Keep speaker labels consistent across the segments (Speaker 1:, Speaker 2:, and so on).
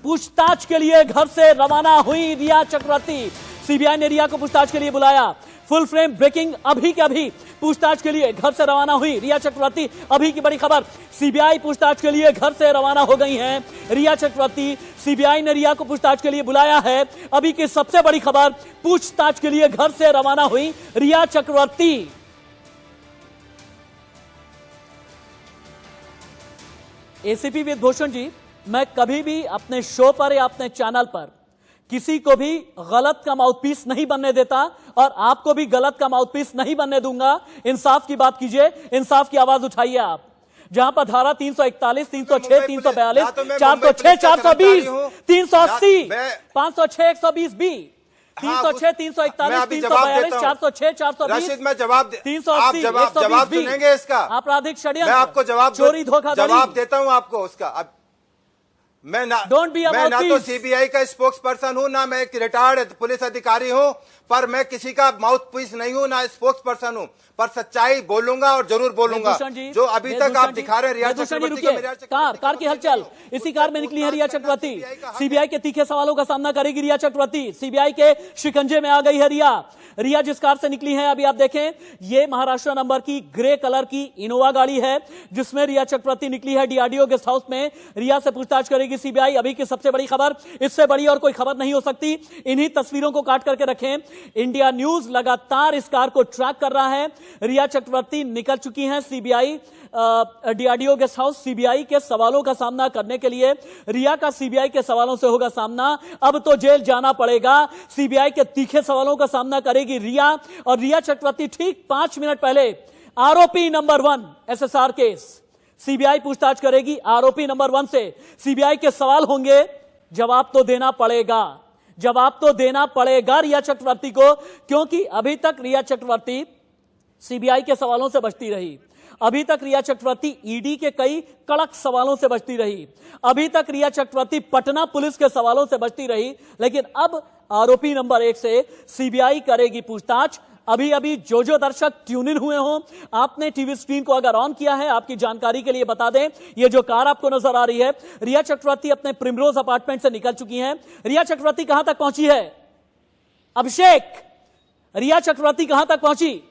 Speaker 1: पूछताछ के लिए घर से रवाना हुई रिया चक्रवर्ती। सीबीआई ने रिया को पूछताछ के लिए बुलाया। फुल फ्रेम ब्रेकिंग अभी के अभी पूछताछ के लिए घर से रवाना हुई रिया चक्रवर्ती। अभी की बड़ी खबर, सीबीआई पूछताछ के लिए घर से रवाना हो गई हैं रिया चक्रवर्ती। सीबीआई ने रिया को पूछताछ के लिए बुलाया है। अभी की सबसे बड़ी खबर, पूछताछ के लिए घर से रवाना हुई रिया चक्रवर्ती। एसीपी विभूषण जी, मैं कभी भी अपने शो पर या अपने चैनल पर किसी को भी गलत का माउथपीस नहीं बनने देता और आपको भी गलत का माउथपीस नहीं बनने दूंगा। इंसाफ की बात कीजिए, इंसाफ की आवाज उठाइए आप। जहां पर धारा 341, 306, 342, 406, 420, 380, 506, 120 बी, 306, 341, 342, 406, 420,
Speaker 2: मैं जवाब
Speaker 1: 380, 120 बी,
Speaker 2: इसका
Speaker 1: आपराधिक षड्यंत्र,
Speaker 2: मैं आपको
Speaker 1: चोरी, धोखाधड़ी।
Speaker 2: जवाब देता हूं आपको उसका। अब मैं ना तो सीबीआई का स्पोक्स पर्सन हूं, ना मैं एक रिटायर्ड पुलिस अधिकारी हूं, पर मैं किसी का माउथ पीस नहीं हूं, ना स्पोक्स पर्सन हूं, पर सच्चाई बोलूंगा और जरूर बोलूंगा। जो अभी तक आप दिखा रहे हैं रिया चक्रवर्ती का,
Speaker 1: कार की हलचल, इसी कार में निकली है रिया चक्रवर्ती। सीबीआई के तीखे सवालों का सामना करेगी रिया चक्रवर्ती। सीबीआई के शिकंजे में आ गई है रिया जिस कार से निकली है, अभी आप देखें, ये महाराष्ट्र नंबर की ग्रे कलर की इनोवा गाड़ी है जिसमें रिया चक्रवर्ती निकली है। डीआरडीओ गेस्ट हाउस में रिया से पूछताछ करेगी सीबीआई। अभी की सबसे बड़ी खबर, इससे बड़ी और कोई खबर नहीं हो सकती। इन्हीं तस्वीरों को काट करके रखें। इंडिया न्यूज लगातार इस कार को ट्रैक कर रहा है। रिया चक्रवर्ती निकल चुकी हैं CBI DRDO guest house. CBI के सवालों का सामना करने के लिए रिया का सीबीआई के सवालों से होगा सामना। अब तो जेल जाना पड़ेगा। सीबीआई के तीखे सवालों का सामना करेगी रिया। और रिया चक्रवर्ती ठीक 5 मिनट पहले आरोपी नंबर 1 एसएसआर केस, सीबीआई पूछताछ करेगी आरोपी नंबर 1 से। सीबीआई के सवाल होंगे, जवाब तो देना पड़ेगा, जवाब तो देना पड़ेगा रिया चक्रवर्ती को, क्योंकि अभी तक रिया चक्रवर्ती सीबीआई के सवालों से बचती रही। अभी तक रिया चक्रवर्ती ईडी के कई कड़क सवालों से बचती रही। अभी तक रिया चक्रवर्ती पटना पुलिस के सवालों से बचती रही। लेकिन अब आरोपी नंबर 1 से सीबीआई करेगी पूछताछ। अभी अभी जो दर्शक ट्यून इन हुए हों, आपने टीवी स्क्रीन को अगर ऑन किया है, आपकी जानकारी के लिए बता दें, ये जो कार आपको नजर आ रही है, रिया चक्रवर्ती अपने प्रिमरोज अपार्टमेंट से निकल चुकी हैं। रिया चक्रवर्ती कहां तक पहुंची है? अभिषेक, रिया चक्रवर्ती कहां तक पहुंची?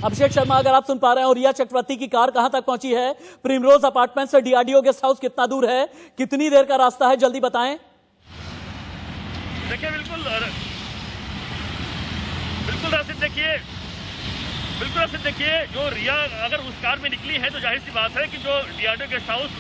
Speaker 1: अभिषेक शर्मा, अगर आप सुन पा रहे हो, रिया चक्रवर्ती की कार कहां तक पहुंची है? प्रिमरोज अपार्टमेंट से डीआरडीओ गेस्ट हाउस कितना दूर है? कितनी देर का रास्ता है? जल्दी बताएं।
Speaker 3: देखिए, बिल्कुल राशिद, देखिए जो रिया अगर उस कार में निकली है तो जाहिर सी बात है कि जो डीआरडीओ गेस्ट हाउस,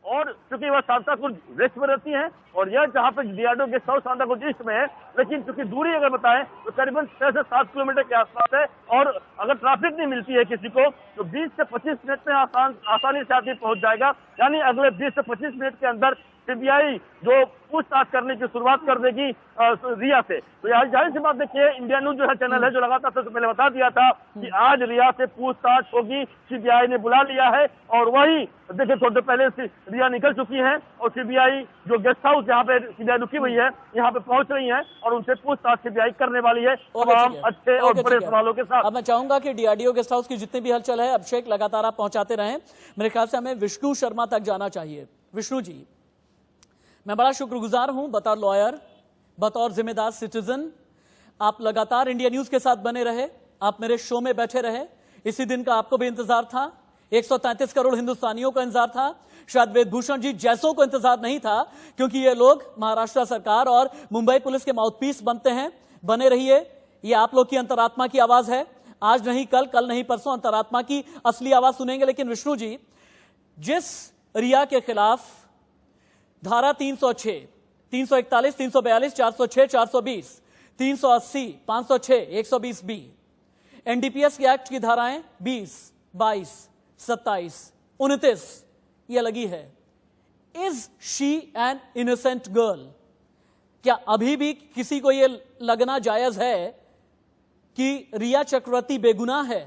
Speaker 3: और चूंकि वह सांताक्रूज वेस्ट में रहती है और यह जहां पे DRDO guest house Santacruz east में है, लेकिन चूंकि दूरी अगर बताएं तो करीबन 6 से 7 किलोमीटर के आसपास है। और अगर ट्रैफिक नहीं मिलती है किसी को तो 20 से 25 मिनट में आसानी से आदमी पहुंच जाएगा। यानी अगले 20 से 25 मिनट के अंदर सीबीआई जो पूछताछ करने की शुरुआत कर देगी रिया से। तो जाहिर सी बात, देखिए, इंडिया न्यूज जो है चैनल है, जो लगातार सबसे पहले बता दिया था कि आज रिया से पूछताछ होगी। सीबीआई ने बुला लिया है और वही देखिए थोड़ी देर पहले रिया निकल चुकी हैं और सीबीआई जो गेस्ट हाउस जहाँ पे सीबीआई रुकी हुई है, यहाँ पे पहुंच रही है और उनसे पूछताछ सीबीआई करने वाली है तमाम अच्छे और बड़े सवालों के साथ।
Speaker 1: अब मैं चाहूंगा कि डीआरडीओ गेस्ट हाउस की जितनी भी हलचल है, अभिषेक, लगातार आप पहुंचाते रहें। मेरे ख्याल से हमें विष्णु शर्मा तक जाना चाहिए। विष्णु जी, मैं बड़ा शुक्रगुजार हूं, बतौर लॉयर, बतौर जिम्मेदार सिटीजन आप लगातार इंडिया न्यूज के साथ बने रहे, आप मेरे शो में बैठे रहे। इसी दिन का आपको भी इंतजार था, 133 करोड़ हिंदुस्तानियों को इंतजार था, शायद विभूषण जी जैसों को इंतजार नहीं था, क्योंकि ये लोग महाराष्ट्र सरकार और मुंबई पुलिस के माउथपीस बनते हैं। बने रहिए, ये आप लोग की अंतरात्मा की आवाज है। आज नहीं कल, कल नहीं परसों अंतरात्मा की असली आवाज सुनेंगे। लेकिन विष्णु जी, जिस रिया के खिलाफ धारा 306, 341, 342, 406, 420, 380, 506, 120 बी, एनडीपीएस के एक्ट की धाराएं 20, 22, 27, 29 ये लगी है। Is she an innocent girl? क्या अभी भी किसी को यह लगना जायज है कि रिया चक्रवर्ती बेगुनाह है?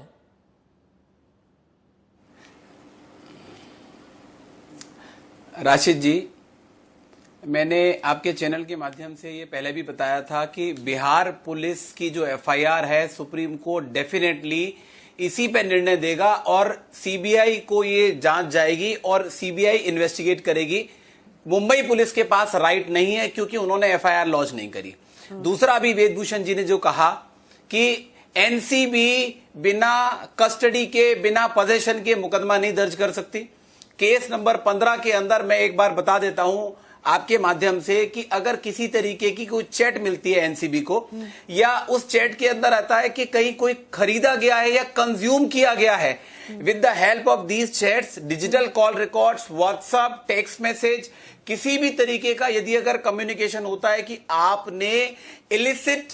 Speaker 4: राशिद जी, मैंने आपके चैनल के माध्यम से ये पहले भी बताया था कि बिहार पुलिस की जो एफआईआर है, सुप्रीम कोर्ट डेफिनेटली इसी पे निर्णय देगा और सीबीआई को ये जांच जाएगी और सीबीआई इन्वेस्टिगेट करेगी। मुंबई पुलिस के पास राइट नहीं है क्योंकि उन्होंने एफआईआर लॉन्च नहीं करी। दूसरा, अभी वेदभूषण जी ने जो कहा कि एनसीबी बिना कस्टडी के, बिना पोजेशन के मुकदमा नहीं दर्ज कर सकती। केस नंबर 15 के अंदर मैं एक बार बता देता हूं आपके माध्यम से कि अगर किसी तरीके की कोई चैट मिलती है एनसीबी को, या उस चैट के अंदर आता है कि कहीं कोई खरीदा गया है या कंज्यूम किया गया है, with the help of these chats, digital call records, WhatsApp, text message, किसी भी तरीके का यदि अगर कम्युनिकेशन होता है कि आपने इलिसिट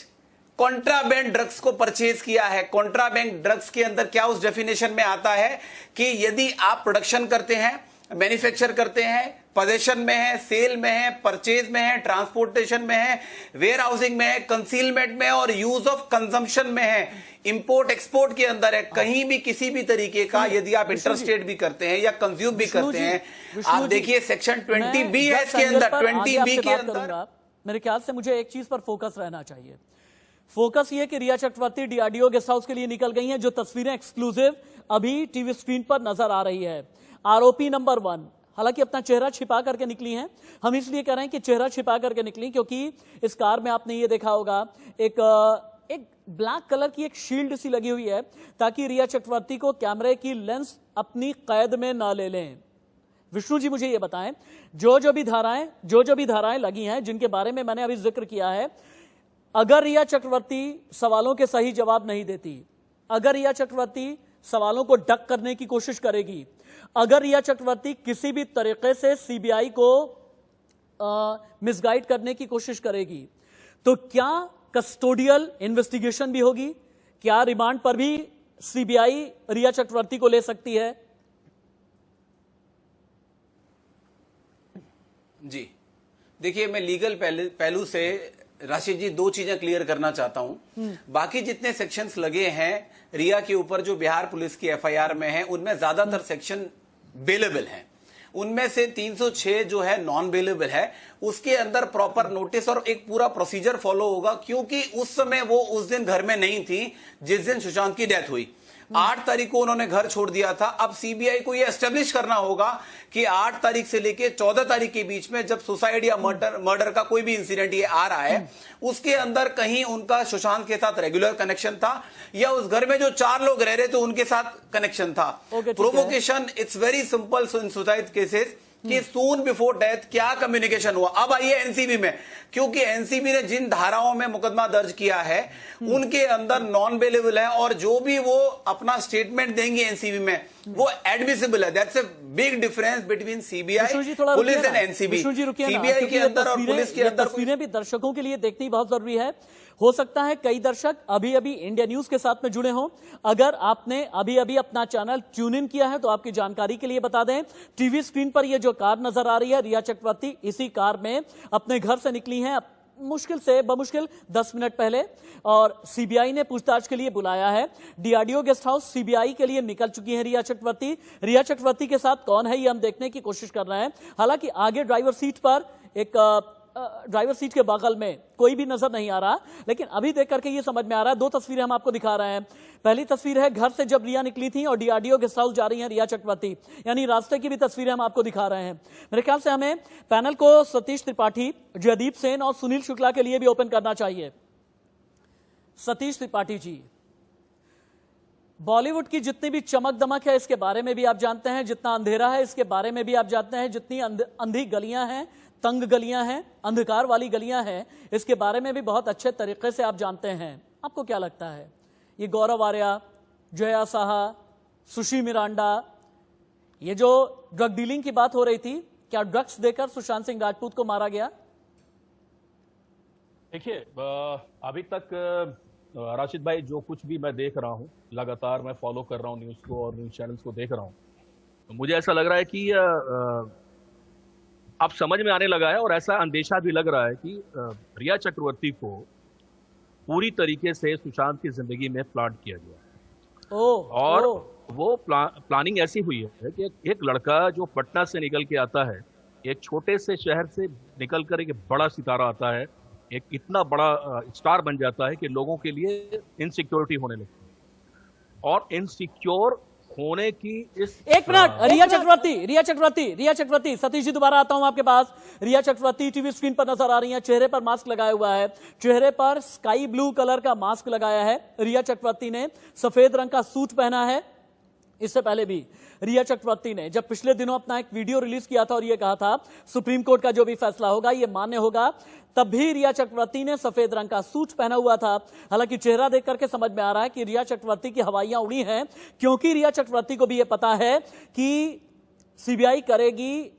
Speaker 4: कॉन्ट्राबैंड ड्रग्स को परचेज किया है। कॉन्ट्राबैंड ड्रग्स के अंदर क्या उस डेफिनेशन में आता है कि यदि आप प्रोडक्शन करते हैं, मैन्युफैक्चर करते हैं, पोजेशन में है, सेल में है, परचेज में है, ट्रांसपोर्टेशन में है, वेयर हाउसिंग में है, कंसीलमेंट में है और यूज ऑफ कंजम्पशन में है, इंपोर्ट एक्सपोर्ट के अंदर है, कहीं भी किसी भी तरीके का यदि आप इंटरस्टेट भी करते हैं या कंज्यूम भी करते हैं, आप देखिए सेक्शन 20B है इसके अंदर, 20B के अंदर।
Speaker 1: मेरे ख्याल से मुझे एक चीज पर फोकस रहना चाहिए। फोकस ये कि रिया चक्रवर्ती डीआरडीओ गेस्ट हाउस के लिए निकल गई हैं। जो तस्वीरें एक्सक्लूसिव अभी टीवी स्क्रीन पर नजर आ रही है, आरोपी नंबर 1, हालांकि अपना चेहरा छिपा करके निकली हैं। हम इसलिए कह रहे हैं कि चेहरा छिपा करके निकली क्योंकि इस कार में आपने ये देखा होगा एक ब्लैक कलर की एक शील्ड सी लगी हुई है ताकि रिया चक्रवर्ती को कैमरे की लेंस अपनी कैद में ना ले लें। विष्णु जी मुझे ये बताएं, जो जो भी धाराएं लगी हैं जिनके बारे में मैंने अभी जिक्र किया है, अगर रिया चक्रवर्ती सवालों के सही जवाब नहीं देती, अगर रिया चक्रवर्ती सवालों को डक करने की कोशिश करेगी, अगर रिया चक्रवर्ती किसी भी तरीके से सीबीआई को मिसगाइड करने की कोशिश करेगी, तो क्या कस्टोडियल इन्वेस्टिगेशन भी होगी? क्या रिमांड पर भी सीबीआई रिया चक्रवर्ती को ले सकती है?
Speaker 4: जी देखिए, मैं लीगल पहलू से राशिद जी 2 चीजें क्लियर करना चाहता हूं। बाकी जितने सेक्शंस लगे हैं रिया के ऊपर जो बिहार पुलिस की एफआईआर में है, उनमें ज्यादातर सेक्शन बेलेबल हैं। उनमें से 306 जो है नॉन बेलेबल है। उसके अंदर प्रॉपर नोटिस और एक पूरा प्रोसीजर फॉलो होगा, क्योंकि उस समय वो उस दिन घर में नहीं थी जिस दिन सुशांत की डेथ हुई। 8 तारीख को उन्होंने घर छोड़ दिया था। अब सीबीआई को यह एस्टेब्लिश करना होगा कि 8 तारीख से लेके 14 तारीख के बीच में जब सुसाइड या मर्डर का कोई भी इंसिडेंट ये आ रहा है, उसके अंदर कहीं उनका सुशांत के साथ रेगुलर कनेक्शन था या उस घर में जो 4 लोग रह रहे थे उनके साथ कनेक्शन था। Provocation, it's very simple in suicide cases कि सून बिफोर डेथ क्या कम्युनिकेशन हुआ। अब आइए एनसीबी में, क्योंकि एनसीबी ने जिन धाराओं में मुकदमा दर्ज किया है उनके अंदर नॉन बेलेबल है और जो भी वो अपना स्टेटमेंट देंगे एनसीबी में वो एडमिसिबल है। That's a big difference between CBI, police and NCB. CBI के अंदर और पुलिस के अंदर
Speaker 1: तस्वीरें भी दर्शकों के लिए देखनी बहुत जरूरी है। हो सकता है कई दर्शक अभी अभी इंडिया न्यूज के साथ में जुड़े हों। अगर आपने अभी अभी अपना चैनल ट्यून इन किया है तो आपकी जानकारी के लिए बता दें, टीवी स्क्रीन पर ये जो कार नजर आ रही है, रिया चक्रवर्ती इसी कार में अपने घर से निकली हैं बमुश्किल 10 मिनट पहले, और सीबीआई ने पूछताछ के लिए बुलाया है। डीआरडीओ गेस्ट हाउस सीबीआई के लिए निकल चुकी है रिया चक्रवर्ती। रिया चक्रवर्ती के साथ कौन है ये हम देखने की कोशिश कर रहे हैं। हालांकि आगे ड्राइवर सीट पर ड्राइवर सीट के बगल में कोई भी नजर नहीं आ रहा, लेकिन अभी देख करके ये समझ में आ रहा है। 2 तस्वीरें हम आपको दिखा रहे हैं। पहली तस्वीर है घर से जब रिया निकली थी और डीआरडीओ गेस्ट हाउस जा रही हैं रिया चक्रवर्ती, यानी रास्ते की भी तस्वीरें हम आपको दिखा रहे हैं। मेरे ख्याल से हमें पैनल को सतीश त्रिपाठी, जयदीप सेन और सुनील शुक्ला के लिए भी ओपन करना चाहिए। सतीश त्रिपाठी जी, बॉलीवुड की जितनी भी चमक दमक है इसके बारे में भी आप जानते हैं, जितना अंधेरा है इसके बारे में भी आप जानते हैं, जितनी अंधी गलियां हैं, तंग गलियां हैं, अंधकार वाली गलियां हैं, इसके बारे में भी बहुत अच्छे तरीके से आप जानते हैं। आपको क्या लगता है, ये गौरव आर्या, जया साहा, सुशी मिरांडा, ये जो ड्रग डीलिंग की बात हो रही थी, क्या ड्रग्स देकर सुशांत सिंह राजपूत को मारा गया?
Speaker 3: देखिए, अभी तक राशिद भाई जो कुछ भी मैं देख रहा हूं, लगातार मैं फॉलो कर रहा हूं न्यूज को और न्यूज चैनल्स को देख रहा हूं, तो मुझे ऐसा लग रहा है कि अब समझ में आने लगा है और ऐसा अंदेशा भी लग रहा है कि रिया चक्रवर्ती को पूरी तरीके से सुशांत की जिंदगी में प्लांट किया गया और वो प्लानिंग ऐसी हुई है कि एक लड़का जो पटना से निकल के आता है,
Speaker 5: एक छोटे से शहर से निकलकर एक बड़ा सितारा आता है, एक इतना बड़ा स्टार बन जाता है कि लोगों के लिए इनसिक्योरिटी होने लगती है। और इनसिक्योर होने की इस
Speaker 1: एक मिनट, रिया चक्रवर्ती, सतीश जी दोबारा आता हूं आपके पास। रिया चक्रवर्ती टीवी स्क्रीन पर नजर आ रही हैं, चेहरे पर मास्क लगाया हुआ है, चेहरे पर स्काई ब्लू कलर का मास्क लगाया है। रिया चक्रवर्ती ने सफेद रंग का सूट पहना है। इससे पहले भी रिया चक्रवर्ती ने जब पिछले दिनों अपना एक वीडियो रिलीज किया था और यह कहा था सुप्रीम कोर्ट का जो भी फैसला होगा यह मान्य होगा, तब भी रिया चक्रवर्ती ने सफेद रंग का सूट पहना हुआ था। हालांकि चेहरा देख करके समझ में आ रहा है कि रिया चक्रवर्ती की हवाइयां उड़ी हैं, क्योंकि रिया चक्रवर्ती को भी यह पता है कि सीबीआई करेगी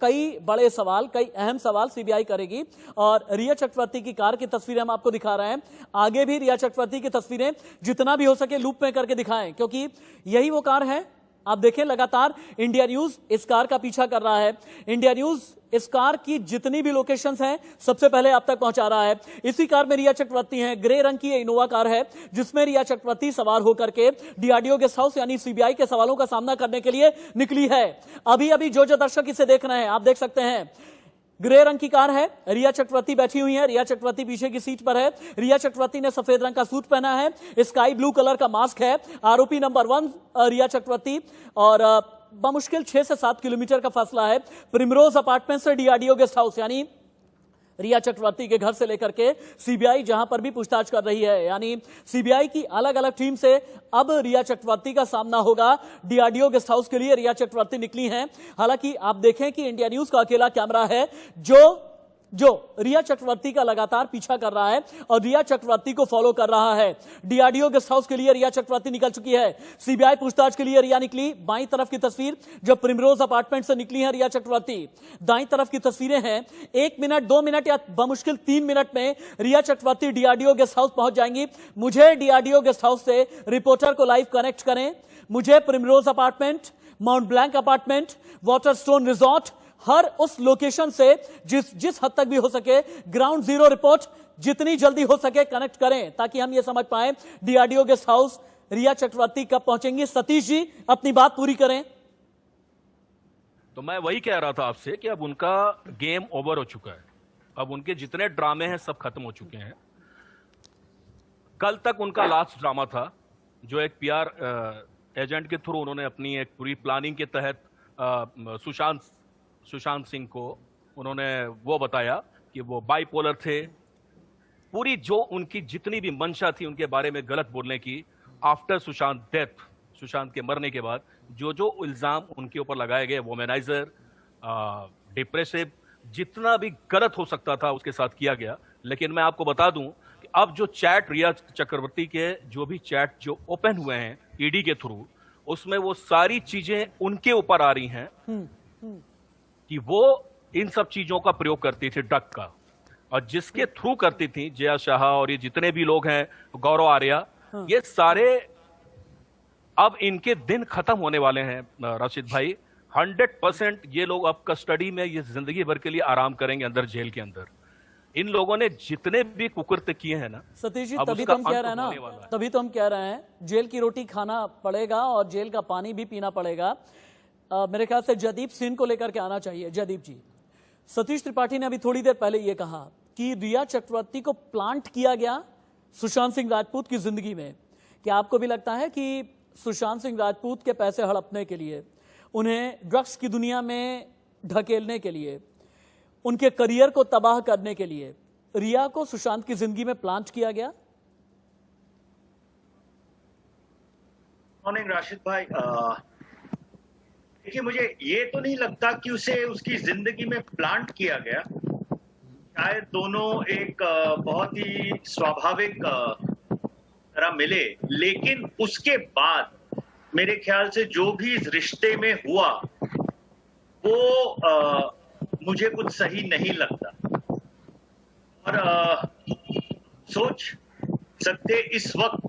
Speaker 1: कई बड़े सवाल, कई अहम सवाल सीबीआई करेगी। और रिया चक्रवर्ती की कार की तस्वीरें हम आपको दिखा रहे हैं। आगे भी रिया चक्रवर्ती की तस्वीरें जितना भी हो सके लूप में करके दिखाएं, क्योंकि यही वो कार है। आप देखें लगातार इंडिया न्यूज इस कार का पीछा कर रहा है। इंडिया न्यूज इस कार की जितनी भी लोकेशंस हैं सबसे पहले आप तक पहुंचा रहा है। इसी कार में रिया चक्रवर्ती हैं। ग्रे रंग की इनोवा कार है जिसमें रिया चक्रवर्ती सवार होकर के डीआरडीओ गेस्ट हाउस यानी सीबीआई के सवालों का सामना करने के लिए निकली है। अभी अभी जो दर्शक इसे देख रहे हैं आप देख सकते हैं, ग्रे रंग की कार है, रिया चक्रवर्ती बैठी हुई है, रिया चक्रवर्ती पीछे की सीट पर है। रिया चक्रवर्ती ने सफेद रंग का सूट पहना है, स्काई ब्लू कलर का मास्क है। आरोपी नंबर 1 रिया चक्रवर्ती, और बमुश्किल 6 से 7 किलोमीटर का फासला है प्रिमरोज अपार्टमेंट से डीआरडीओ गेस्ट हाउस, यानी रिया चक्रवर्ती के घर से लेकर के सीबीआई जहां पर भी पूछताछ कर रही है। यानी सीबीआई की अलग अलग टीम से अब रिया चक्रवर्ती का सामना होगा। डीआरडीओ गेस्ट हाउस के लिए रिया चक्रवर्ती निकली हैं। हालांकि आप देखें कि इंडिया न्यूज का अकेला कैमरा है जो रिया चक्रवर्ती का लगातार पीछा कर रहा है और रिया चक्रवर्ती को फॉलो कर रहा है। डीआरडीओ गेस्ट हाउस के लिए रिया चक्रवर्ती निकल चुकी है। सीबीआई पूछताछ के लिए रिया निकली। बाईं तरफ की तस्वीर जो प्रिमरोज अपार्टमेंट से निकली है रिया चक्रवर्ती, दाईं तरफ की तस्वीरें हैं। 1 मिनट 2 मिनट या बमुश्किल 3 मिनट में Riya Chakraborty DRDO guest house पहुंच जाएंगी। मुझे डीआरडीओ गेस्ट हाउस से रिपोर्टर को लाइव कनेक्ट करें। मुझे Primrose apartment, Mount Blanc apartment, Waterstone resort, हर उस लोकेशन से जिस हद तक भी हो सके ग्राउंड जीरो रिपोर्ट जितनी जल्दी हो सके कनेक्ट करें, ताकि हम ये समझ पाए डीआरडीओ गेस्ट हाउस रिया चक्रवर्ती कब पहुंचेंगी। सतीश जी अपनी बात पूरी करें।
Speaker 5: तो मैं वही कह रहा था आपसे कि अब उनका गेम ओवर हो चुका है। अब उनके जितने ड्रामे हैं सब खत्म हो चुके हैं। कल तक उनका लास्ट ड्रामा था जो एक पीआर एजेंट के थ्रू उन्होंने अपनी एक पूरी प्लानिंग के तहत सुशांत सिंह को उन्होंने वो बताया कि वो बाइपोलर थे। पूरी जो उनकी जितनी भी मंशा थी उनके बारे में गलत बोलने की, आफ्टर सुशांत डेथ, सुशांत के मरने के बाद जो जो इल्जाम उनके ऊपर लगाए गए, वोमेनाइजर, डिप्रेसिव, जितना भी गलत हो सकता था उसके साथ किया गया। लेकिन मैं आपको बता दूं कि अब जो चैट रिया चक्रवर्ती के जो भी चैट जो ओपन हुए हैं ईडी के थ्रू, उसमें वो सारी चीजें उनके ऊपर आ रही हैं कि वो इन सब चीजों का प्रयोग करती थी, ड्रग का, और जिसके थ्रू करती थी जया शाह और ये जितने भी लोग हैं, गौरव आर्या, ये सारे अब इनके दिन खत्म होने वाले हैं राशिद भाई। 100% ये लोग अब कस्टडी में ये जिंदगी भर के लिए आराम करेंगे अंदर जेल के अंदर। इन लोगों ने जितने भी कुकृत्य किए हैं ना,
Speaker 1: सतीश जी तभी तो हम कह रहे हैं ना, तभी तो हम कह रहे हैं जेल की रोटी खाना पड़ेगा और जेल का पानी भी पीना पड़ेगा। मेरे ख्याल से जयदीप सिंह को लेकर के आना चाहिए। जयदीप जी, सतीश त्रिपाठी ने अभी थोड़ी देर पहले यह कहा कि रिया चक्रवर्ती को प्लांट किया गया सुशांत सिंह राजपूत की जिंदगी में। क्या आपको भी लगता है कि सुशांत सिंह राजपूत के पैसे हड़पने के लिए, उन्हें ड्रग्स की दुनिया में ढकेलने के लिए, उनके करियर को तबाह करने के लिए रिया को सुशांत की जिंदगी में प्लांट किया गया?
Speaker 6: मॉर्निंग राशिद भाई, देखिए मुझे ये तो नहीं लगता कि उसे उसकी जिंदगी में प्लांट किया गया। शायद दोनों एक बहुत ही स्वाभाविक तरह मिले, लेकिन उसके बाद मेरे ख्याल से जो भी इस रिश्ते में हुआ वो मुझे कुछ सही नहीं लगता। और सोच सकते इस वक्त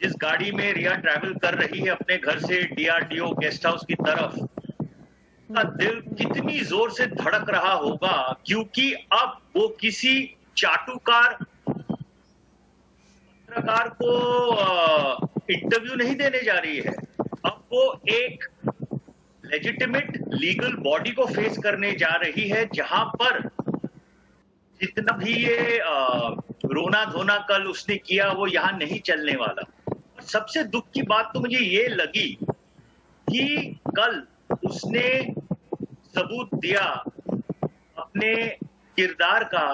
Speaker 6: जिस गाड़ी में रिया ट्रैवल कर रही है अपने घर से डीआरडीओ गेस्ट हाउस की तरफ, का दिल कितनी जोर से धड़क रहा होगा, क्योंकि अब वो किसी चाटुकार पत्रकार को इंटरव्यू नहीं देने जा रही है। अब वो एक लेजिटिमेट लीगल बॉडी को फेस करने जा रही है, जहां पर जितना भी ये रोना धोना कल उसने किया वो यहां नहीं चलने वाला। सबसे दुख की बात तो मुझे ये लगी कि कल उसने सबूत दिया अपने किरदार का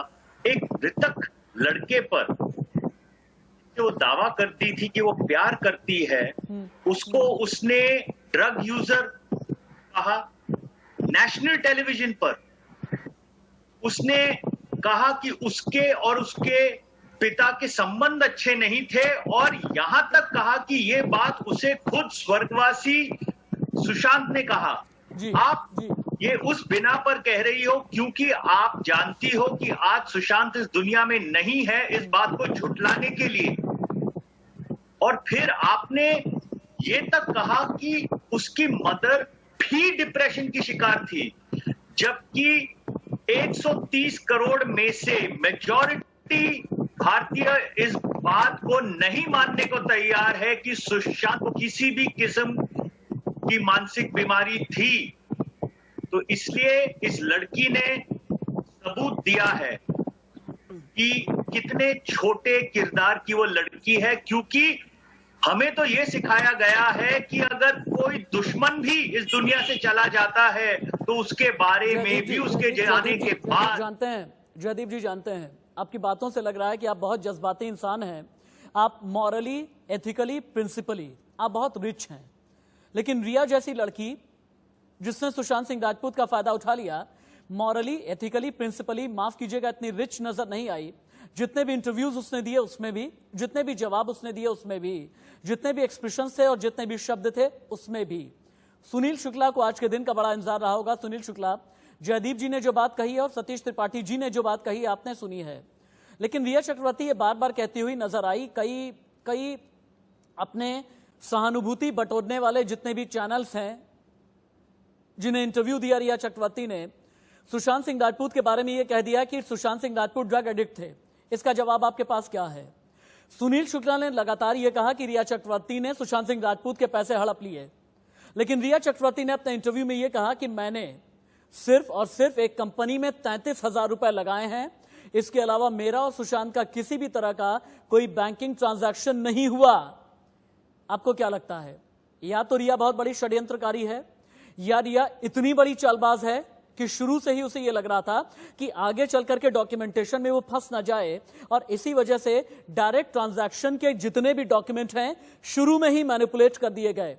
Speaker 6: एक मृतक लड़के पर, जो दावा करती थी कि वो प्यार करती है, उसको उसने ड्रग यूजर कहा। नेशनल टेलीविजन पर उसने कहा कि उसके और उसके पिता के संबंध अच्छे नहीं थे, और यहां तक कहा कि ये बात उसे खुद स्वर्गवासी सुशांत ने कहा। आप ये उस बिना पर कह रही हो क्योंकि आप जानती हो कि आज सुशांत इस दुनिया में नहीं है, इस बात को झुठलाने के लिए। और फिर आपने ये तक कहा कि उसकी मदर भी डिप्रेशन की शिकार थी, जबकि 130 करोड़ में से मेजॉरिटी भारतीय इस बात को नहीं मानने को तैयार है कि सुशांत को किसी भी किस्म की मानसिक बीमारी थी। तो इसलिए इस लड़की ने सबूत दिया है कि कितने छोटे किरदार की वो लड़की है, क्योंकि हमें तो ये सिखाया गया है कि अगर कोई दुश्मन भी इस दुनिया से चला जाता है तो उसके बारे में भी उसके जाने के बाद
Speaker 1: जानते हैं। जयदीप जी जानते हैं, आपकी बातों से लग रहा है कि आप बहुत जज्बाती इंसान हैं, आप मॉरली, एथिकली, प्रिंसिपली आप बहुत रिच हैं। लेकिन रिया जैसी लड़की जिसने सुशांत सिंह राजपूत का फायदा उठा लिया, मॉरली, एथिकली, प्रिंसिपली माफ कीजिएगा इतनी रिच नजर नहीं आई। जितने भी इंटरव्यूज उसने दिए उसमें भी, जितने भी जवाब उसने दिए उसमें भी, जितने भी एक्सप्रेशन थे और जितने भी शब्द थे उसमें भी। सुनील शुक्ला को आज के दिन का बड़ा इंतजार रहा होगा। सुनील शुक्ला, जयदीप जी ने जो बात कही है और सतीश त्रिपाठी जी ने जो बात कही आपने सुनी है, लेकिन रिया चक्रवर्ती ये बार बार कहती हुई नजर आई। कई अपने सहानुभूति बटोरने वाले जितने भी चैनल्स हैं जिन्हें इंटरव्यू दिया रिया चक्रवर्ती ने, सुशांत सिंह राजपूत के बारे में यह कह दिया कि सुशांत सिंह राजपूत ड्रग एडिक्ट थे। इसका जवाब आपके पास क्या है? सुनील शुक्ला ने लगातार यह कहा कि रिया चक्रवर्ती ने सुशांत सिंह राजपूत के पैसे हड़प लिए, लेकिन रिया चक्रवर्ती ने अपने इंटरव्यू में यह कहा कि मैंने सिर्फ और सिर्फ एक कंपनी में 33,000 रुपए लगाए हैं, इसके अलावा मेरा और सुशांत का किसी भी तरह का कोई बैंकिंग ट्रांजैक्शन नहीं हुआ। आपको क्या लगता है, या तो रिया बहुत बड़ी षड्यंत्रकारी है, या रिया इतनी बड़ी चालबाज है कि शुरू से ही उसे यह लग रहा था कि आगे चल करके डॉक्यूमेंटेशन में वो फंस ना जाए, और इसी वजह से डायरेक्ट ट्रांजैक्शन के जितने भी डॉक्यूमेंट हैं शुरू में ही मैनिपुलेट कर दिए गए।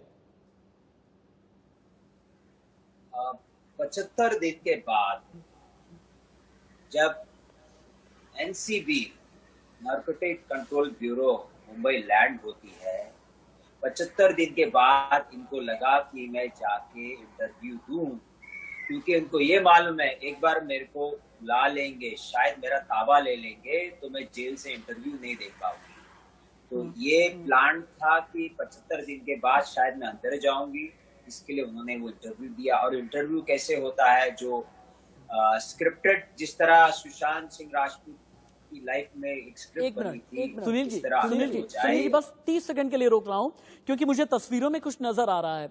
Speaker 7: 75 दिन के बाद जब NCB narcotic control bureau Mumbai land होती है, 75 दिन के बाद इनको लगा कि मैं जाके इंटरव्यू दूं, क्योंकि उनको ये मालूम है एक बार मेरे को ला लेंगे, शायद मेरा ताबा ले लेंगे, तो मैं जेल से इंटरव्यू नहीं दे पाऊंगी। तो ये प्लान था कि 75 दिन के बाद शायद मैं अंदर जाऊंगी, इसके लिए उन्होंने वो इंटरव्यू दिया। और इंटरव्यू कैसे होता है, जो स्क्रिप्टेड, जिस तरह सुशांत सिंह राजपूत की लाइफ में एक स्क्रिप्ट बनी थी।
Speaker 1: सुनील जी बस 30 सेकंड के लिए रोक रहा हूं, क्योंकि मुझे तस्वीरों में कुछ नजर आ रहा है।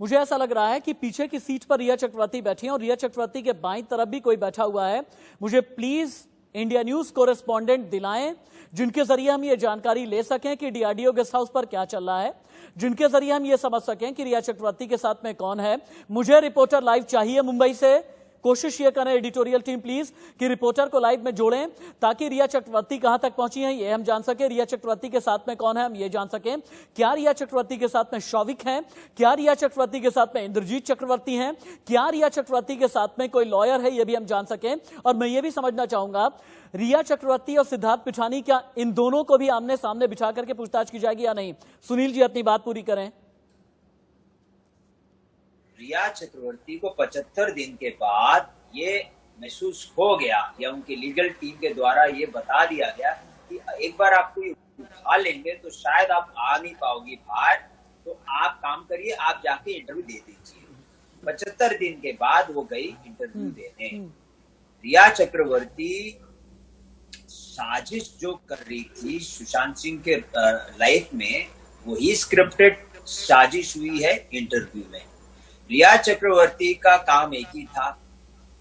Speaker 1: मुझे ऐसा लग रहा है कि पीछे की सीट पर रिया चक्रवर्ती बैठी है और रिया चक्रवर्ती के बाईं तरफ भी कोई बैठा हुआ है। मुझे प्लीज इंडिया न्यूज कोरेस्पॉन्डेंट दिलाएं, जिनके जरिए हम ये जानकारी ले सकें कि डीआरडीओ गेस्ट हाउस पर क्या चल रहा है, जिनके जरिए हम ये समझ सकें कि रिया चक्रवर्ती के साथ में कौन है। मुझे रिपोर्टर लाइव चाहिए मुंबई से। कोशिश ये करें एडिटोरियल टीम प्लीज कि रिपोर्टर को लाइव में जोड़ें, ताकि रिया चक्रवर्ती कहां तक पहुंची है ये हम जान सके, रिया चक्रवर्ती के साथ में कौन है हम ये जान सकें। क्या रिया चक्रवर्ती के साथ में शौविक हैं? क्या रिया चक्रवर्ती के साथ में इंद्रजीत चक्रवर्ती हैं? क्या रिया चक्रवर्ती के साथ में कोई लॉयर है? ये भी हम जान सकें। और मैं ये भी समझना चाहूंगा, रिया चक्रवर्ती और सिद्धार्थ पिठानी, क्या इन दोनों को भी आमने सामने बिठा करके पूछताछ की जाएगी या नहीं? सुनील जी अपनी बात पूरी करें।
Speaker 7: रिया चक्रवर्ती को 75 दिन के बाद ये महसूस हो गया, या उनकी लीगल टीम के द्वारा ये बता दिया गया कि एक बार आपको ये उठा लेंगे तो शायद आप आ नहीं पाओगी बाहर, तो आप काम करिए, आप जाके इंटरव्यू दे दीजिए। 75 दिन के बाद वो गई इंटरव्यू देने। रिया चक्रवर्ती साजिश जो कर रही थी सुशांत सिंह के लाइफ में, वही स्क्रिप्टेड साजिश हुई है इंटरव्यू में। रिया चक्रवर्ती का काम एक ही था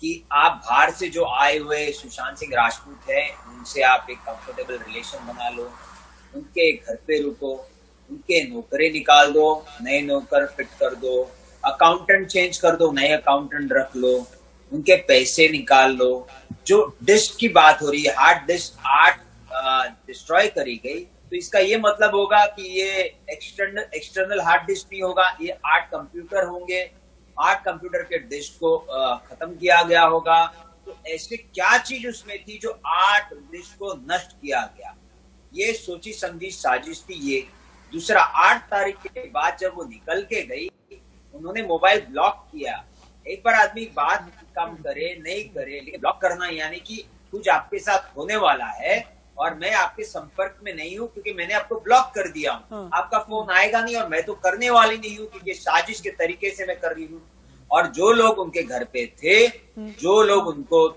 Speaker 7: कि आप बाहर से जो आए हुए सुशांत सिंह राजपूत है उनसे आप एक कंफर्टेबल रिलेशन बना लो, उनके घर पे रुको, उनके नौकरी निकाल दो, नए नौकर फिट कर दो, अकाउंटेंट चेंज कर दो, नए अकाउंटेंट रख लो, उनके पैसे निकाल लो। जो डिस्क की बात हो रही है, हार्ड डिस्क 8 डिस्ट्रॉय करी गई, तो इसका ये मतलब होगा कि ये एक्सटर्नल हार्ड डिस्क नहीं होगा, ये 8 कंप्यूटर होंगे, 8 कंप्यूटर के डिस्क को खत्म किया गया होगा। तो ऐसे क्या चीज उसमें थी जो 8 डिस्क को नष्ट किया गया? ये सोची समझी साजिश थी। ये दूसरा, 8 तारीख के बाद जब वो निकल के गई, उन्होंने मोबाइल ब्लॉक किया। एक बार आदमी बात कम करे नहीं करे, लेकिन ब्लॉक करना यानी कि कुछ आपके साथ होने वाला है और मैं आपके संपर्क में नहीं हूँ क्योंकि मैंने आपको ब्लॉक कर दिया हूँ। आपका फोन आएगा नहीं और मैं तो करने वाली नहीं हूँ क्योंकि साजिश के तरीके से मैं कर रही हूँ। और जो लोग उनके घर पे थे, जो लोग उनको,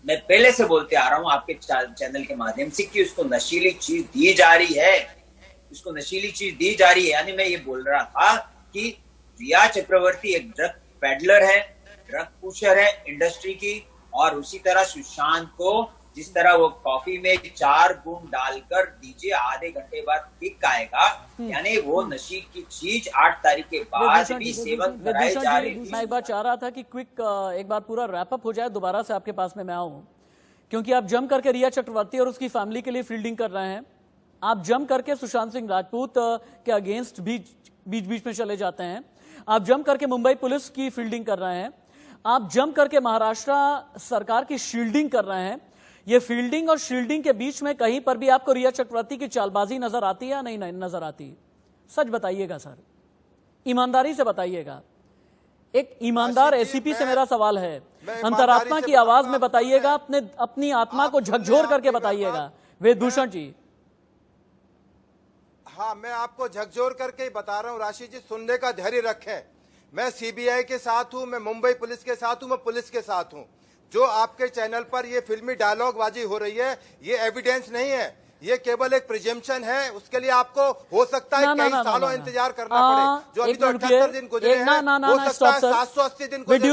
Speaker 7: मैं पहले से बोलते आ रहा हूँ आपके चैनल के माध्यम से कि उसको नशीली चीज दी जा रही है, उसको नशीली चीज दी जा रही है। यानी मैं ये बोल रहा था कि रिया चक्रवर्ती एक ड्रग पेडलर है, ड्रग पुशर है इंडस्ट्री की, और उसी तरह सुशांत को जिस तरह वो कॉफी में 4 बूंद डालकर दीजिए आधे घंटे बाद किक आएगा, यानी वो नशे की चीज 8 तारीख के बाद भी सेवन कराई जा रही थी।
Speaker 1: मैं एक बार चाह रहा था कि क्विक एक बार पूरा रैप अप हो जाए, दोबारा से आपके पास में मैं आऊं, क्योंकि आप जम करके रिया चक्रवर्ती और उसकी फैमिली के लिए फील्डिंग कर रहे हैं। आप जम करके सुशांत सिंह राजपूत के अगेंस्ट भी बीच बीच में चले जाते हैं। आप जम करके मुंबई पुलिस की फील्डिंग कर रहे हैं। आप जम करके महाराष्ट्र सरकार की शील्डिंग कर रहे हैं। ये फील्डिंग और शील्डिंग के बीच में कहीं पर भी आपको रिया चक्रवर्ती की चालबाजी नजर आती है या नहीं नजर आती? सच बताइएगा सर, ईमानदारी से बताइएगा। एक ईमानदार एसीपी से मेरा सवाल है, अंतरात्मा की आवाज में बताइएगा, अपनी आत्मा को झकझोर करके बताइएगा। वेदभूषण जी।
Speaker 2: हाँ, मैं आपको झकझोर करके ही बता रहा हूँ राशि जी, सुनने का धैर्य रखें। मैं सीबीआई के साथ हूँ, मैं मुंबई पुलिस के साथ हूँ, मैं पुलिस के साथ हूँ। जो आपके चैनल पर ये फिल्मी डायलॉगबाजी हो रही है, ये एविडेंस नहीं है, ये केवल एक प्रिजम्पशन है। उसके लिए आपको हो सकता है कई सालों इंतजार करना पड़े। जो अभी तो 78 दिन गुजरे हैं, हो सकता है 780 दिन गुजरे।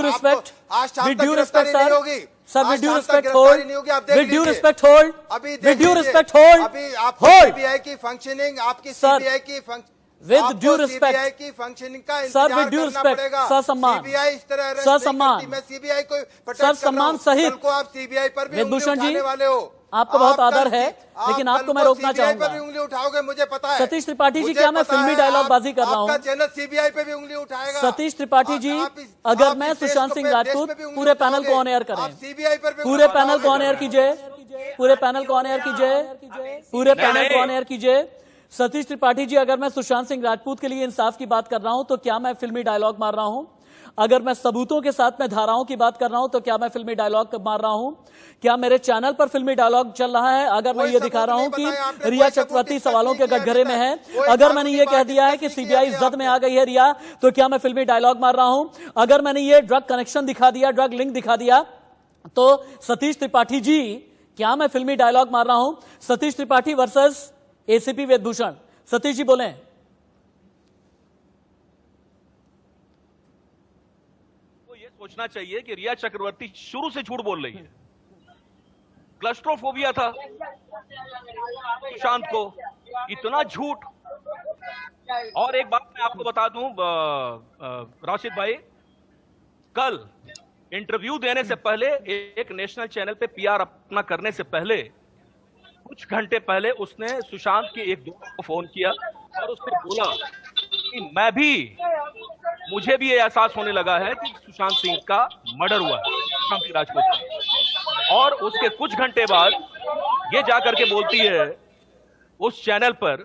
Speaker 2: आज शाम तक गिरफ्तारी नहीं होगी
Speaker 1: sir. With due respect hold,
Speaker 2: अभी
Speaker 1: विद ड्यू रिस्पेक्ट होल्ड,
Speaker 2: अभी आपको सीबीआई की फंक्शनिंग, आपकी सीबीआई की
Speaker 1: विद ड्यू रिस्पेक्ट
Speaker 2: की फंक्शनिंग का
Speaker 1: sir, with due respect, sir सम्मान,
Speaker 2: सीबीआई इस तरह
Speaker 1: सर सम्मान,
Speaker 2: मैं सीबीआई को
Speaker 1: सर सम्मान सहित
Speaker 2: को आप सीबीआई पर भी उंगली उठाने वाले हो।
Speaker 1: आपको बहुत आदर है, लेकिन आपको मैं रोकना चाहूंगा।
Speaker 2: उंगली उठाओगे मुझे पता है।
Speaker 1: सतीश त्रिपाठी जी, क्या मैं फिल्मी डायलॉग बाजी कर रहा हूँ?
Speaker 2: आपका चैनल सीबीआई पे भी उंगली उठाएगा।
Speaker 1: सतीश त्रिपाठी जी, अगर मैं सुशांत सिंह राजपूत, पूरे पैनल को ऑन एयर करें,
Speaker 2: सीबीआई पर
Speaker 1: पूरे पैनल को ऑन एयर कीजिए, पूरे पैनल को ऑन एयर कीजिए, पूरे पैनल को ऑन एयर कीजिए। सतीश त्रिपाठी जी, अगर मैं सुशांत सिंह राजपूत के लिए इंसाफ की बात कर रहा हूं तो क्या मैं फिल्मी डायलॉग मार रहा हूं? अगर मैं सबूतों के साथ में धाराओं की बात कर रहा हूं तो क्या मैं फिल्मी डायलॉग मार रहा हूं? क्या मेरे चैनल पर फिल्मी डायलॉग चल रहा है? अगर मैं ये दिखा रहा हूं कि रिया चक्रवर्ती सवालों के गठघरे में है, अगर मैंने ये कह दिया है कि सीबीआई जद में आ गई है रिया, तो क्या मैं फिल्मी डायलॉग मार रहा हूं? अगर मैंने ये ड्रग कनेक्शन दिखा दिया, ड्रग लिंक दिखा दिया, तो सतीश त्रिपाठी जी, क्या मैं फिल्मी डायलॉग मार रहा हूं? Satish Tripathi versus ACP Vedbhushan. सतीश जी बोलें।
Speaker 5: तो ये सोचना चाहिए कि रिया चक्रवर्ती शुरू से झूठ बोल रही है। क्लस्ट्रोफोबिया था सुशांत को, इतना झूठ। और एक बात मैं आपको बता दूं राशिद भाई, कल इंटरव्यू देने से पहले, एक नेशनल चैनल पे पीआर अपना करने से पहले, कुछ घंटे पहले उसने सुशांत के एक दोस्त को फोन किया और उसने बोला कि मुझे भी ये एहसास होने लगा है कि सुशांत सिंह का मर्डर हुआ है, सुशांत सिंह राजपूत का। और उसके कुछ घंटे बाद ये जाकर के बोलती है उस चैनल पर,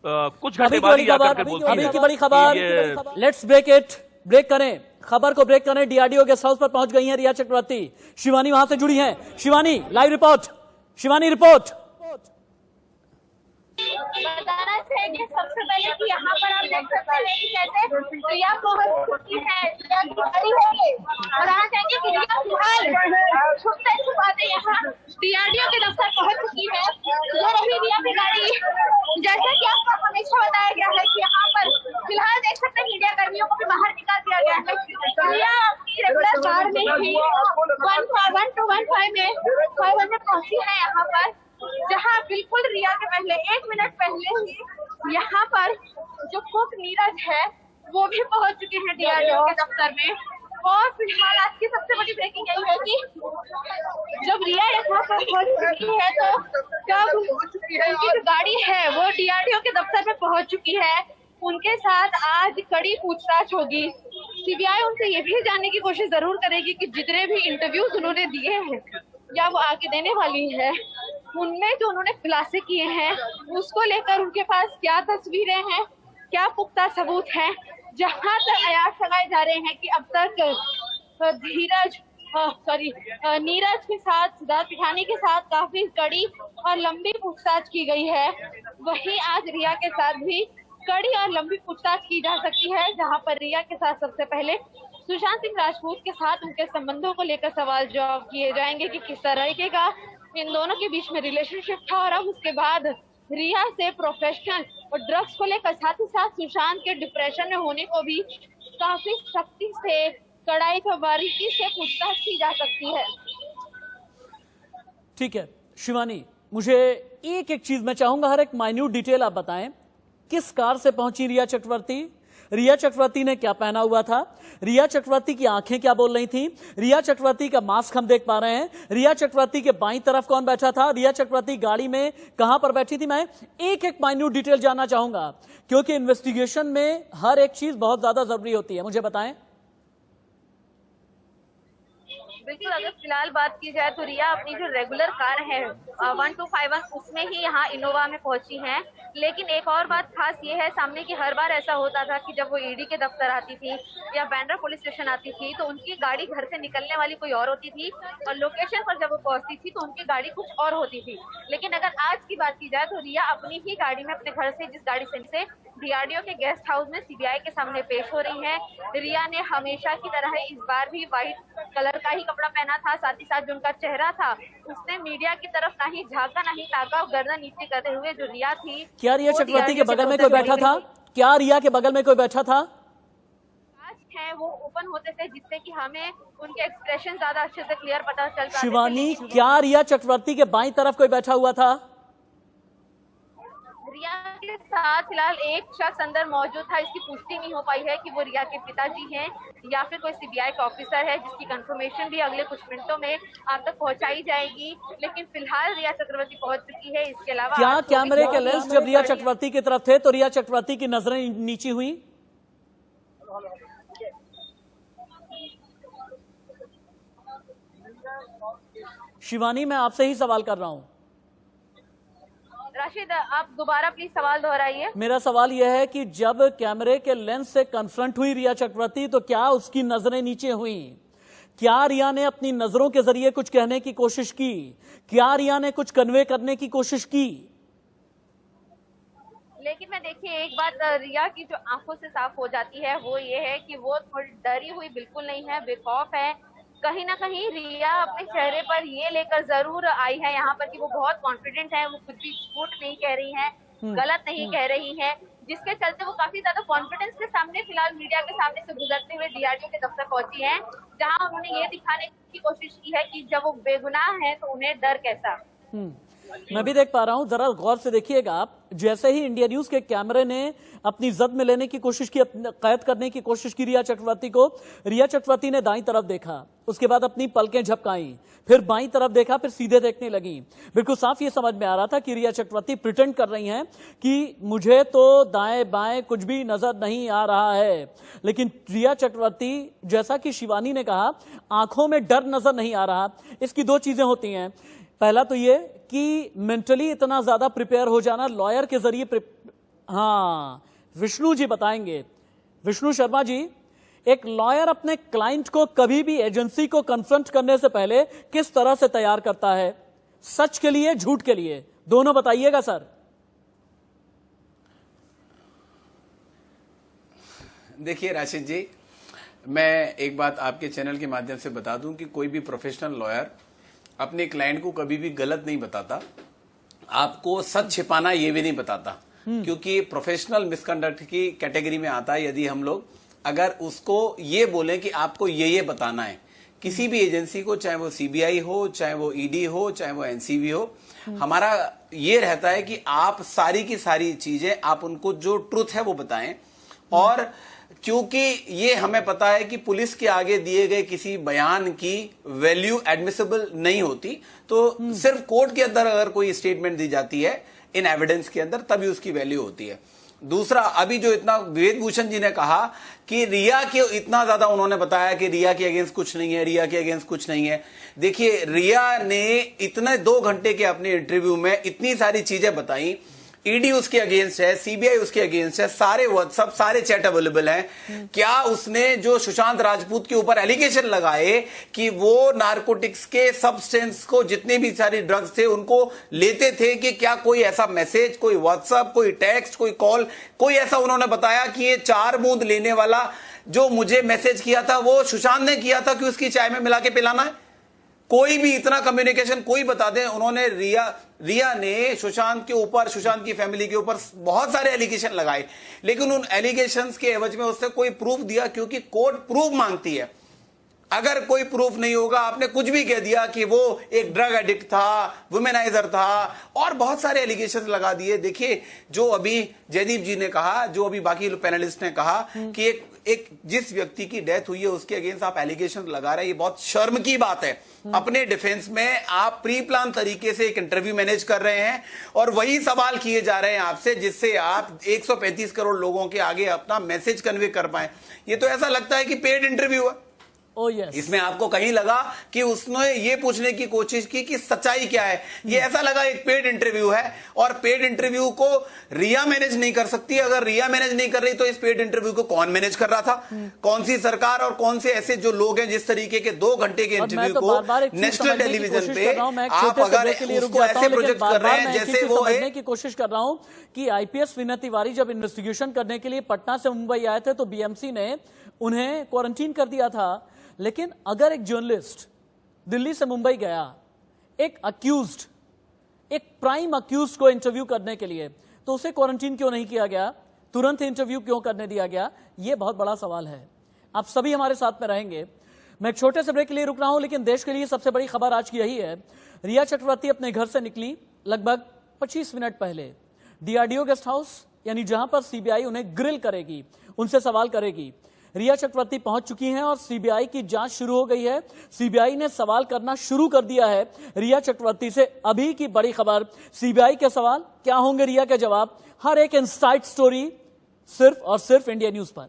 Speaker 5: कुछ घंटे बाद ही जाकर के बोलती है,
Speaker 1: अभी की बड़ी खबर, लेट्स ब्रेक इट, ब्रेक करें, खबर को ब्रेक करें। डीआरडीओ गेस्ट हाउस पर पहुंच गई हैं रिया चक्रवर्ती। शिवानी वहां से जुड़ी हैं। Shivani, live report. Shivani, report.
Speaker 8: बताना चाहिए सबसे पहले कि यहाँ पर आप देख सकते हैं कि कैसे रिया पहुंच चुकी है, रिया की गाड़ी है। बताना चाहिए कि रिया फिलहाल छुपते छुपाते यहाँ डीआरडीओ के दफ्तर पहुंच चुकी है। ये रही रिया की गाड़ी। जैसा कि आपको हमेशा बताया गया है कि यहाँ पर फिलहाल देख सकते हैं मीडिया कर्मियों को भी बाहर निकाल रिया की रेगुलर कार में ही 11215 में 500 पहुंची है यहाँ पर, जहाँ बिल्कुल रिया के पहले 1 मिनट पहले ही यहाँ पर जो कुक नीरज है वो भी पहुंच चुके हैं डीआरडीओ के दफ्तर में। और फिलहाल आज की सबसे बड़ी ब्रेकिंग यही है कि जब रिया यहाँ पर पहुंच चुकी है तो जब उनकी जो गाड़ी है वो डीआरडीओ के दफ्तर में पहुंच चुकी है, उनके साथ आज कड़ी पूछताछ होगी। सीबीआई उनसे ये भी जानने की कोशिश जरूर करेगी कि जितने भी इंटरव्यूज उन्होंने दिए हैं या वो आगे देने वाली है, उनमें जो उन्होंने खुलासे किए हैं उसको लेकर उनके पास क्या तस्वीरें हैं, क्या पुख्ता सबूत हैं। जहां तक आयात लगाए जा रहे हैं कि अब तक नीरज के साथ, सिद्धार्थ पिठानी के साथ काफी कड़ी और लंबी पूछताछ की गई है, वहीं आज रिया के साथ भी कड़ी और लंबी पूछताछ की जा सकती है, जहां पर रिया के साथ सबसे पहले सुशांत सिंह राजपूत के साथ उनके संबंधों को लेकर सवाल जवाब किए जाएंगे कि किस तरीके का इन दोनों के बीच में रिलेशनशिप था, और अब उसके बाद रिया से प्रोफेशनल और ड्रग्स को लेकर, साथ ही साथ सुशांत के डिप्रेशन में होने को भी काफी सख्ती से, कड़ाई पर बारीकी से पूछताछ की जा सकती है।
Speaker 1: ठीक है शिवानी, मुझे एक एक चीज मैं चाहूंगा, हर एक माइन्यूट डिटेल आप बताएं। किस कार से पहुंची रिया चक्रवर्ती? रिया चक्रवर्ती ने क्या पहना हुआ था? रिया चक्रवर्ती की आंखें क्या बोल रही थी? रिया चक्रवर्ती का मास्क हम देख पा रहे हैं। रिया चक्रवर्ती के बाईं तरफ कौन बैठा था? रिया चक्रवर्ती गाड़ी में कहां पर बैठी थी? मैं एक एक माइन्यूट डिटेल जानना चाहूंगा, क्योंकि इन्वेस्टिगेशन में हर एक चीज बहुत ज्यादा जरूरी होती है। मुझे बताएं।
Speaker 8: बिल्कुल, अगर फिलहाल बात की जाए तो रिया अपनी जो रेगुलर कार है 1251 उसमें ही यहाँ इनोवा में पहुंची हैं। लेकिन एक और बात खास ये है सामने की, हर बार ऐसा होता था कि जब वो ईडी के दफ्तर आती थी या बैंड्रा पुलिस स्टेशन आती थी तो उनकी गाड़ी घर से निकलने वाली कोई और होती थी, और लोकेशन पर जब वो पहुंचती थी तो उनकी गाड़ी कुछ और होती थी। लेकिन अगर आज की बात की जाए तो रिया अपनी ही गाड़ी में अपने घर से, जिस गाड़ी से डीआरडीओ के गेस्ट हाउस में सीबीआई के सामने पेश हो रही है। रिया ने हमेशा की तरह इस बार भी व्हाइट कलर का ही कपड़ा पहना था, साथ ही साथ जो उनका चेहरा था उसने मीडिया की तरफ ना ही झांका ना ही ताका, और गर्दन नीचे करते हुए जो रिया थी।
Speaker 1: क्या रिया चक्रवर्ती के बगल में कोई बैठा था? क्या रिया के बगल में कोई बैठा था?
Speaker 8: है वो ओपन होते थे, जिससे कि हमें उनके एक्सप्रेशन ज्यादा अच्छे से क्लियर पता चल पाते।
Speaker 1: शिवानी, क्या रिया चक्रवर्ती के बाईं तरफ कोई बैठा हुआ था?
Speaker 8: रिया के साथ फिलहाल एक शख्स अंदर मौजूद था, इसकी पुष्टि नहीं हो पाई है कि वो रिया के पिताजी हैं या फिर कोई सीबीआई का ऑफिसर है, जिसकी कंफर्मेशन भी अगले कुछ मिनटों में आप तक पहुंचाई जाएगी। लेकिन फिलहाल रिया चक्रवर्ती पहुंच चुकी है। इसके अलावा
Speaker 1: क्या कैमरे के लेंस जब रिया चक्रवर्ती की तरफ थे तो रिया चक्रवर्ती की नजरें नीची हुई? शिवानी, मैं आपसे ही सवाल कर रहा हूं।
Speaker 8: राशिद, आप दोबारा प्लीज सवाल दोहराइए।
Speaker 1: मेरा सवाल यह है कि जब कैमरे के लेंस से कन्फ्रंट हुई रिया चक्रवर्ती तो क्या उसकी नजरें नीचे हुई? क्या रिया ने अपनी नजरों के जरिए कुछ कहने की कोशिश की? क्या रिया ने कुछ कन्वे करने की कोशिश की?
Speaker 8: लेकिन मैं देखिए एक बात रिया की जो आंखों से साफ हो जाती है वो ये है कि वो थोड़ी डरी हुई बिल्कुल नहीं है, बेखौफ है। कहीं ना कहीं रिया अपने चेहरे पर ये लेकर जरूर आई है यहाँ पर कि वो बहुत कॉन्फिडेंट है, वो कुछ भी झूठ नहीं कह रही है, गलत नहीं कह रही है, जिसके चलते वो काफी ज्यादा कॉन्फिडेंस के सामने फिलहाल मीडिया के सामने से गुजरते हुए डीआरडीओ के दफ्तर पहुंची है, जहां उन्होंने ये दिखाने की कोशिश की है कि जब वो बेगुनाह है तो उन्हें डर कैसा।
Speaker 1: मैं भी देख पा रहा हूं, जरा गौर से देखिएगा आप। जैसे ही इंडिया न्यूज के कैमरे ने अपनी जद में लेने की कोशिश की, कैद करने की कोशिश की रिया चक्रवर्ती को, रिया चक्रवर्ती ने दाईं तरफ देखा, उसके बाद अपनी पलकें झपकाई, फिर बाईं तरफ देखा, फिर सीधे देखने लगी। बिल्कुल साफ ये समझ में आ रहा था कि रिया चक्रवर्ती प्रिटेंड कर रही हैं कि मुझे तो दाएं बाएं कुछ भी नजर नहीं आ रहा है। लेकिन रिया चक्रवर्ती, जैसा कि शिवानी ने कहा, आंखों में डर नजर नहीं आ रहा। इसकी दो चीजें होती हैं। पहला तो ये कि मेंटली इतना ज्यादा प्रिपेयर हो जाना, लॉयर के जरिए हाँ, विष्णु जी बताएंगे। विष्णु शर्मा जी, एक लॉयर अपने क्लाइंट को कभी भी एजेंसी को कन्फ्रंट करने से पहले किस तरह से तैयार करता है, सच के लिए, झूठ के लिए, दोनों बताइएगा सर।
Speaker 4: देखिए राशिद जी, मैं एक बात आपके चैनल के माध्यम से बता दूं कि कोई भी प्रोफेशनल लॉयर अपने क्लाइंट को कभी भी गलत नहीं बताता, आपको सच छिपाना ये भी नहीं बताता, क्योंकि प्रोफेशनल मिसकंडक्ट की कैटेगरी में आता है यदि हम लोग अगर उसको ये बोले कि आपको ये बताना है, किसी भी एजेंसी को, चाहे वो सीबीआई हो, चाहे वो ईडी हो, चाहे वो एनसीबी हो, हमारा ये रहता है कि आप सारी की सारी चीजें आप उनको जो ट्रुथ है वो बताएं। और क्योंकि ये हमें पता है कि पुलिस के आगे दिए गए किसी बयान की वैल्यू एडमिसिबल नहीं होती, तो सिर्फ कोर्ट के अंदर अगर कोई स्टेटमेंट दी जाती है इन एविडेंस के अंदर, तभी उसकी वैल्यू होती है। दूसरा, अभी जो इतना विवेक भूषण जी ने कहा कि रिया के इतना ज्यादा उन्होंने बताया कि रिया के अगेंस्ट कुछ नहीं है, रिया के अगेंस्ट कुछ नहीं है। देखिए, रिया ने इतने 2 घंटे के अपने इंटरव्यू में इतनी सारी चीजें बताई। ईडी उसके अगेंस्ट है, सीबीआई उसके अगेंस्ट है, सारे व्हाट्सएप, सारे चैट अवेलेबल हैं। क्या उसने जो सुशांत राजपूत के ऊपर एलिगेशन लगाए कि वो नारकोटिक्स के सब्सटेंस को, जितने भी सारे ड्रग्स थे उनको लेते थे, कि क्या कोई ऐसा मैसेज, कोई व्हाट्सएप, कोई टेक्स्ट, कोई कॉल, कोई ऐसा उन्होंने बताया कि ये 4 बूंद लेने वाला जो मुझे मैसेज किया था वो सुशांत ने किया था कि उसकी चाय में मिला के पिलाना है? कोई भी इतना कम्युनिकेशन कोई बता दे। उन्होंने रिया ने सुशांत के ऊपर, सुशांत की फैमिली के ऊपर बहुत सारे एलिगेशन लगाए, लेकिन उन एलिगेशंस के एवज में उससे कोई प्रूफ दिया, क्योंकि कोर्ट प्रूफ मांगती है। अगर कोई प्रूफ नहीं होगा, आपने कुछ भी कह दिया कि वो एक ड्रग एडिक्ट था, वुमेनाइजर था, और बहुत सारे एलिगेशन लगा दिए। देखिए, जो अभी जयदीप जी ने कहा, जो अभी बाकी पैनलिस्ट ने कहा कि एक जिस व्यक्ति की डेथ हुई है उसके अगेंस्ट आप एलिगेशन लगा रहे हैं, ये बहुत शर्म की बात है। अपने डिफेंस में आप प्री प्लान तरीके से एक इंटरव्यू मैनेज कर रहे हैं और वही सवाल किए जा रहे हैं आपसे, जिससे आप 135 करोड़ लोगों के आगे अपना मैसेज कन्वे कर पाए। ये तो ऐसा लगता है कि पेड इंटरव्यू है।
Speaker 1: yes.
Speaker 4: इसमें आपको कहीं लगा कि उसने ये पूछने की कोशिश की कि सच्चाई क्या है। ये ऐसा लगा एक पेड इंटरव्यू है, और पेड इंटरव्यू को रिया मैनेज नहीं कर सकती। अगर रिया मैनेज नहीं कर रही तो इस पेड इंटरव्यू को कौन मैनेज कर रहा था? कौन सी सरकार और कौन से ऐसे जो लोग हैं जिस तरीके के 2 घंटे के इंटरव्यू को नेशनल टेलीविजन पे आप अगर उसको ऐसे प्रोजेक्ट कर रहे हैं जैसे वो है।
Speaker 1: की कोशिश कर रहा हूं कि आईपीएस विनय तिवारी जब इन्वेस्टिगेशन करने के लिए पटना से मुंबई आए थे तो बीएमसी ने उन्हें क्वारंटीन कर दिया था। लेकिन अगर एक जर्नलिस्ट दिल्ली से मुंबई गया एक अक्यूज्ड, एक प्राइम अक्यूज्ड को इंटरव्यू करने के लिए, तो उसे क्वारंटीन क्यों नहीं किया गया? तुरंत इंटरव्यू क्यों करने दिया गया? यह बहुत बड़ा सवाल है। आप सभी हमारे साथ में रहेंगे। मैं एक छोटे से ब्रेक के लिए रुक रहा हूं, लेकिन देश के लिए सबसे बड़ी खबर आज की यही है। रिया चक्रवर्ती अपने घर से निकली लगभग 25 मिनट पहले डीआरडीओ गेस्ट हाउस, यानी जहां पर सीबीआई उन्हें ग्रिल करेगी, उनसे सवाल करेगी। रिया चक्रवर्ती पहुंच चुकी हैं और सीबीआई की जांच शुरू हो गई है। सीबीआई ने सवाल करना शुरू कर दिया है रिया चक्रवर्ती से। अभी की बड़ी खबर, सीबीआई के सवाल क्या होंगे, रिया के जवाब, हर एक इनसाइड स्टोरी सिर्फ और सिर्फ इंडिया न्यूज पर।